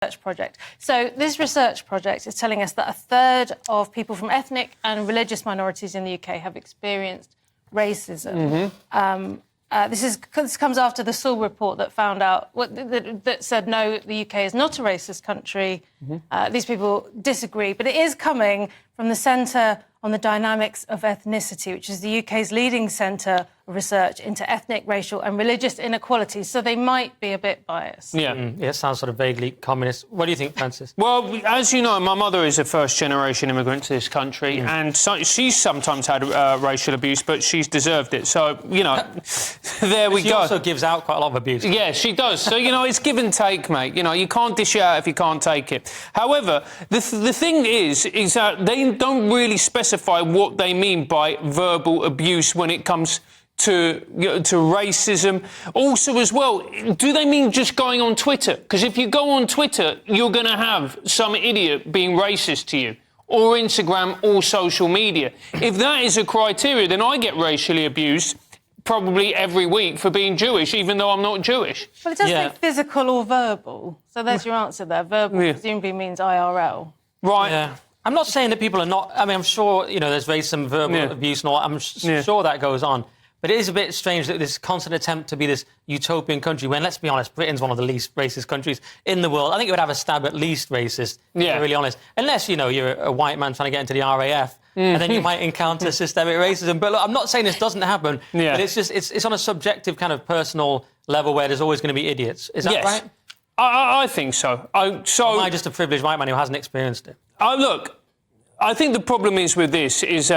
project. So this research project is telling us that a third of people from ethnic and religious minorities in the UK have experienced racism. This comes after the Sewell report that found out that said no, the UK is not a racist country. These people disagree, but it is coming from the Centre on the Dynamics of Ethnicity, which is the UK's leading centre of research into ethnic, racial and religious inequalities, so they might be a bit biased. Yeah, it sounds sort of vaguely communist. What do you think, Francis? Well, as you know, my mother is a first-generation immigrant to this country, and so she's sometimes had racial abuse, but she's deserved it. So, you know, there we go. She also gives out quite a lot of abuse. Yeah, she does. So, you know, it's give and take, mate. You know, you can't dish it out if you can't take it. However, the thing is that they don't really specify what they mean by verbal abuse when it comes to racism. Also, as well, do they mean just going on Twitter? Because if you go on Twitter, you're going to have some idiot being racist to you, or Instagram, or social media. If that is a criteria, then I get racially abused probably every week for being Jewish, even though I'm not Jewish. Well, it does say physical or verbal. So there's your answer there. Verbal presumably means IRL. Right. Yeah. I'm not saying that people are not... I mean, I'm sure, you know, there's racism, verbal abuse and all. I'm sure that goes on. But it is a bit strange that this constant attempt to be this utopian country when, let's be honest, Britain's one of the least racist countries in the world. I think it would have a stab at least racist, to be really honest. Unless, you know, you're a white man trying to get into the RAF, and then you might encounter systemic racism. But look, I'm not saying this doesn't happen, but it's just, it's on a subjective kind of personal level where there's always going to be idiots. Is that right? I think so. Or am I just a privileged white man who hasn't experienced it? Look, I think the problem is with this is...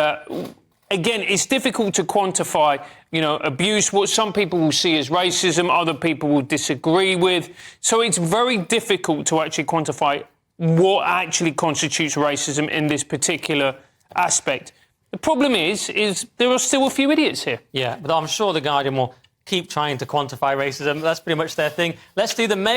Again, it's difficult to quantify, you know, abuse. What some people will see as racism, other people will disagree with. So it's very difficult to actually quantify what actually constitutes racism in this particular aspect. The problem is there are still a few idiots here. Yeah, but I'm sure The Guardian will keep trying to quantify racism. That's pretty much their thing. Let's do the mail.